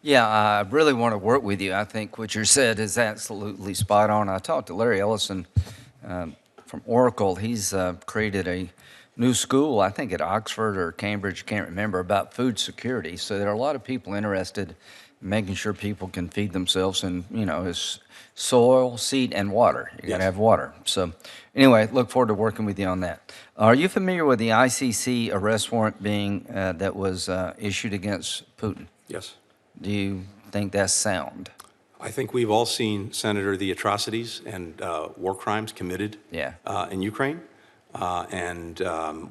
Yeah, I really want to work with you. I think what you said is absolutely spot on. I talked to Larry Ellison from Oracle. He's created a new school, I think at Oxford or Cambridge, can't remember, about food security. So there are a lot of people interested in making sure people can feed themselves, and it's soil, seed, and water. You got to Yes. have water. So anyway, look forward to working with you on that. Are you familiar with the ICC arrest warrant being that was issued against Putin? Yes. Do you think that's sound? I think we've all seen, Senator, the atrocities and war crimes committed Yeah. in Ukraine.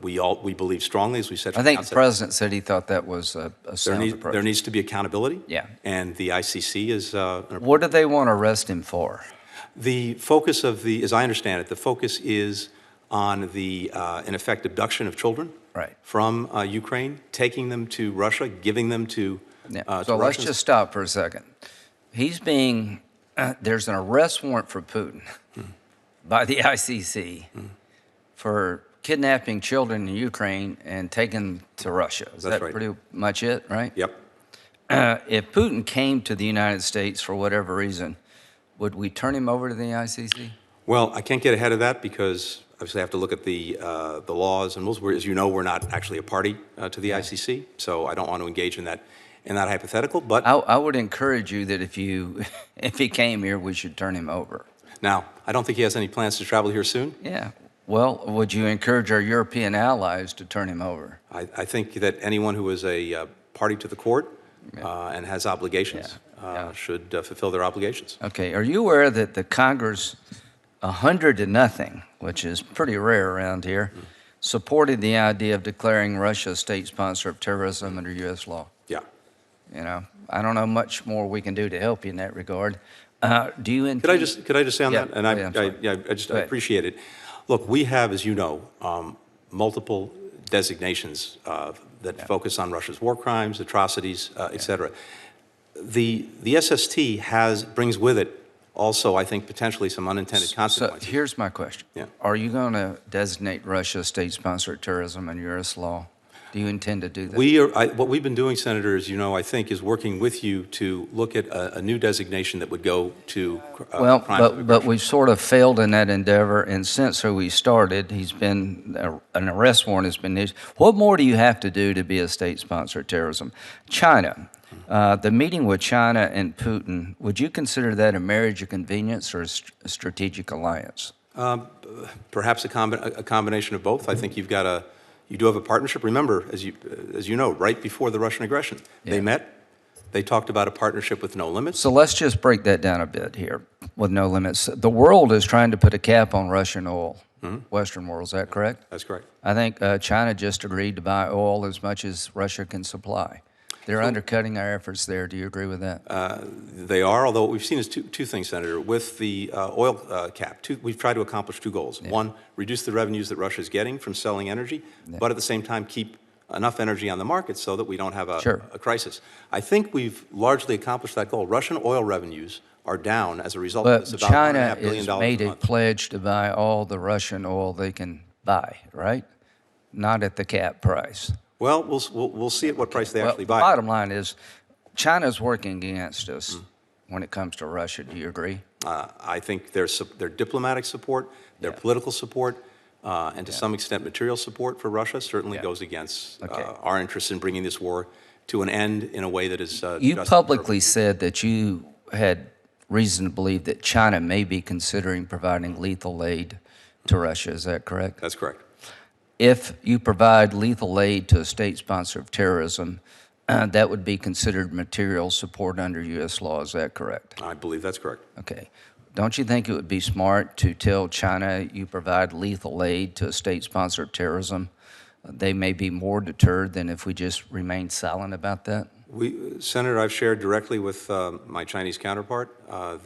We believe strongly, as we said I from think the the outset, president said he thought that was a sound approach. there needs to be accountability. Yeah. And the ICC is What do they want to arrest him for? the focus of the, as I understand it, the focus is on the, in effect, abduction of children Right. from Ukraine, taking them to Russia, giving them to Yeah. to So let's Russians. just stop for a second. He's being, there's an arrest warrant for Putin by the ICC for kidnapping children in Ukraine and taking them to Russia. Is That's that right. pretty much it, right? Yep. If Putin came to the United States for whatever reason, would we turn him over to the ICC? Well, I can't get ahead of that because obviously I have to look at the laws and rules. As you know, we're not actually a party to the ICC, so I don't want to engage in that hypothetical. But I would encourage you that if he came here, we should turn him over. now, I don't think he has any plans to travel here soon. Yeah. Well, would you encourage our European allies to turn him over? I think that anyone who is a party to the court and has obligations should fulfill their obligations. Okay. Are you aware that the Congress, 100-0, which is pretty rare around here, supported the idea of declaring Russia a state sponsor of terrorism under U.S. law? Yeah. I don't know much more we can do to help you in that regard. Do you intend? Could I just say on Yeah. that? And Oh, yeah, I'm sorry. I Go ahead. appreciate it. Look, we have, as you know, multiple designations that focus on Russia's war crimes, atrocities, et cetera. The SST brings with it also, I think, potentially some unintended So consequences. here's my question. Yeah. Are you going to designate Russia a state sponsor of terrorism under U.S. law? Do you intend to do that? What we've been doing, Senator, as you know, I think, is working with you to look at a new designation that would go to Well, crimes of but aggression. we've sort of failed in that endeavor, and since we started, an arrest warrant has been issued. What more do you have to do to be a state sponsor of terrorism? China, the meeting with China and Putin, would you consider that a marriage of convenience or a strategic alliance? Perhaps a combination of both. I think you do have a partnership. Remember, as you know, right before the Russian aggression, they met. They talked about a partnership with no limits. So let's just break that down a bit here with no limits. The world is trying to put a cap on Russian oil, Western world, is that correct? That's correct. I think China just agreed to buy oil as much as Russia can supply. They're undercutting our efforts there. Do you agree with that? They are, although what we've seen is two things, Senator. With the oil cap, we've tried to accomplish two goals. One, reduce the revenues that Russia is getting from selling energy, but at the same time keep enough energy on the market so that we don't have a crisis. I think we've largely accomplished that goal. Russian oil revenues are down as a result of But this, about China $1.5 billion has a made a month. pledge to buy all the Russian oil they can buy, right? Not at the cap price. Well, we'll see at what price they actually The buy. bottom line is China's working against us when it comes to Russia. Do you agree? I think their diplomatic support, their political support, and to some extent material support for Russia certainly goes against our interest in bringing this war to an end in a way that is You just publicly said that you had reason to believe that China may be considering providing lethal aid to Russia. Is that correct? That's correct. If you provide lethal aid to a state sponsor of terrorism, that would be considered material support under U.S. law. Is that correct? I believe that's correct. Okay. Don't you think it would be smart to tell China you provide lethal aid to a state sponsor of terrorism? They may be more deterred than if we just remain silent about that. Senator, I've shared directly with my Chinese counterpart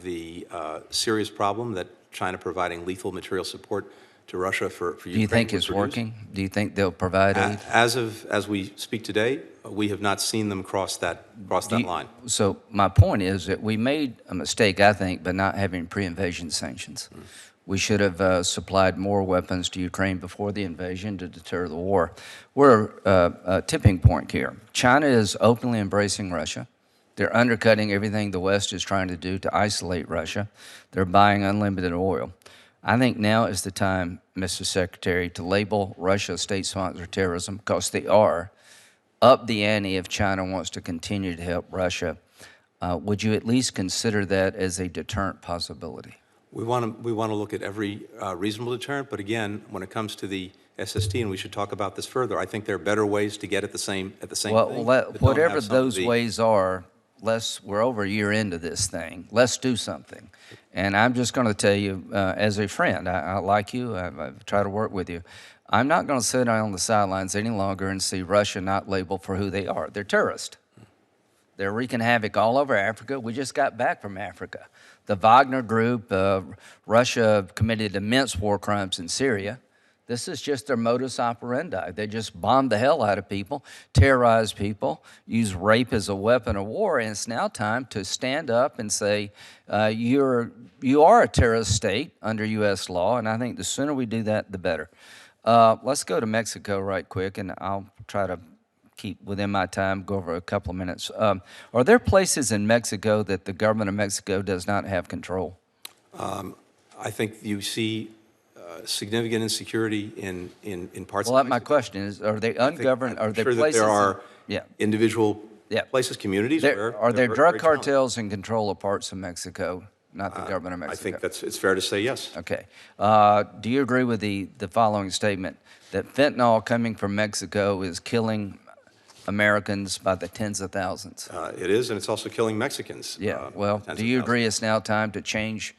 the serious problem that China providing lethal material support to Russia for Ukraine. Do you think would it's produce. working? Do you think they'll provide aid? As we speak today, we have not seen them cross that line. So my point is that we made a mistake, I think, by not having pre-invasion sanctions. We should have supplied more weapons to Ukraine before the invasion to deter the war. We're a tipping point here. China is openly embracing Russia. They're undercutting everything the West is trying to do to isolate Russia. They're buying unlimited oil. I think now is the time, Mr. Secretary, to label Russia state-sponsored terrorism, because they are, up the ante if China wants to continue to help Russia. Would you at least consider that as a deterrent possibility? We want to look at every reasonable deterrent, but again, when it comes to the SST, and we should talk about this further, I think there are better ways to get at the same thing. Well, that don't whatever have some of those the- ways are, we're over a year into this thing. Let's do something. And I'm just going to tell you, as a friend, I like you. I've tried to work with you. I'm not going to sit on the sidelines any longer and see Russia not labeled for who they are. They're terrorists. They're wreaking havoc all over Africa. We just got back from Africa. The Wagner Group, Russia committed immense war crimes in Syria. This is just their modus operandi. They just bomb the hell out of people, terrorize people, use rape as a weapon of war, and it's now time to stand up and say, you are a terrorist state under U.S. law, and I think the sooner we do that, the better. Let's go to Mexico right quick, and I'll try to keep within my time, go over a couple of minutes. Are there places in Mexico that the government of Mexico does not have control? I think you see significant insecurity in parts of Well, Mexico. my question is, are they ungoverned? Are there I'm sure that places? there are Yeah. individual Yeah. places, communities where Are there they're drug very challenged. cartels in control of parts of Mexico, not the government of I Mexico? think it's fair to say yes. Okay. Do you agree with the following statement, that fentanyl coming from Mexico is killing Americans by the tens of thousands? It is, and it's also killing Mexicans. Yeah. Well, tens do of you thousands. agree it's now time to change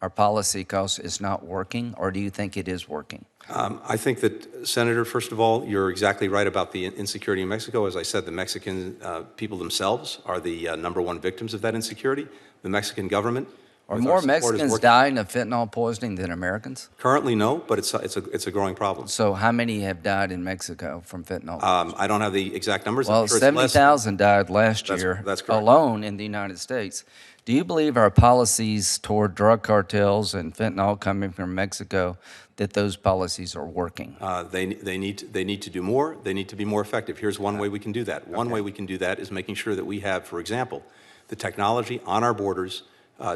our policy because it's not working, or do you think it is working? I think that, Senator, first of all, you're exactly right about the insecurity in Mexico. As I said, the Mexican people themselves are the #1 victims of that insecurity. The Mexican government, Are with more our support, is Mexicans working- dying of fentanyl poisoning than Americans? Currently, no, but it's a growing problem. So how many have died in Mexico from fentanyl? I don't have the exact numbers. Well, I'm sure it's less. 70,000 died last That's- year that's correct. alone in the United States. Do you believe our policies toward drug cartels and fentanyl coming from Mexico, that those policies are working? They need to do more. They need to be more effective. Here's one way we can do that. One way we can do that is making sure that we have, for example, the technology on our borders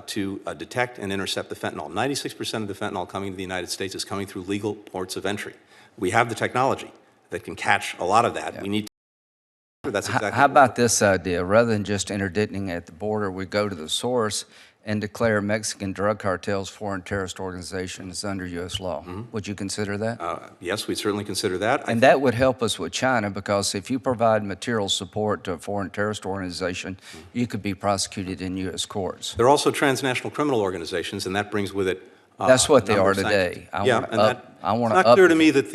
to detect and intercept the fentanyl. 96% of the fentanyl coming to the United States is coming through legal ports of entry. We have the technology that can catch a lot of that. Yeah. We need to. That's exactly. How about this idea? Rather than just interdicting at the border, we go to the source and declare Mexican drug cartels foreign terrorist organizations under U.S. law. Would you consider that? Yes, we'd certainly consider that. And that would help us with China, because if you provide material support to a foreign terrorist organization, you could be prosecuted in U.S. courts. There are also transnational criminal organizations, and that brings with it. That's what a they number are of sanctions. today. I want It's not clear to me that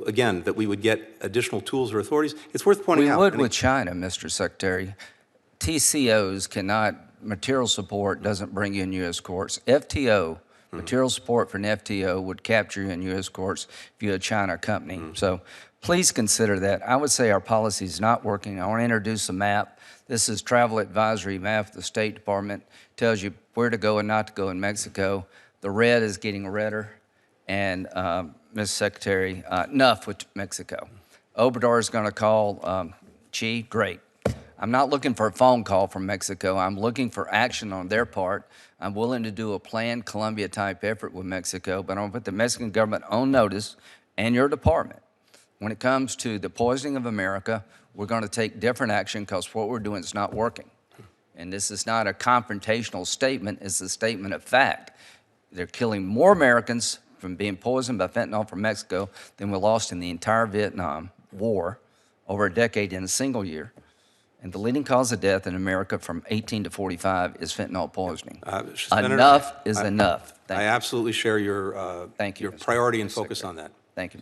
again, that we would get additional tools or authorities. It's worth pointing out. We would with China, Mr. Secretary. TCOs cannot, material support doesn't bring you in U.S. courts. FTO, material support for an FTO would capture you in U.S. courts if you're a China company. So please consider that. I would say our policy is not working. I want to introduce a map. This is travel advisory map. The State Department tells you where to go and not to go in Mexico. The red is getting redder. And, Ms. Secretary, enough with Mexico. Obrador is going to call Xi. Great. I'm not looking for a phone call from Mexico. I'm looking for action on their part. I'm willing to do a planned Colombia-type effort with Mexico, but I'm going to put the Mexican government on notice, and your department. When it comes to the poisoning of America, we're going to take different action, because what we're doing is not working. And this is not a confrontational statement. It's a statement of fact. They're killing more Americans from being poisoned by fentanyl from Mexico than we lost in the entire Vietnam War over a decade in a single year. And the leading cause of death in America from 18 to 45 is fentanyl poisoning. Senator, Enough is enough. I absolutely share your Thank you, your Mr. priority and focus on that.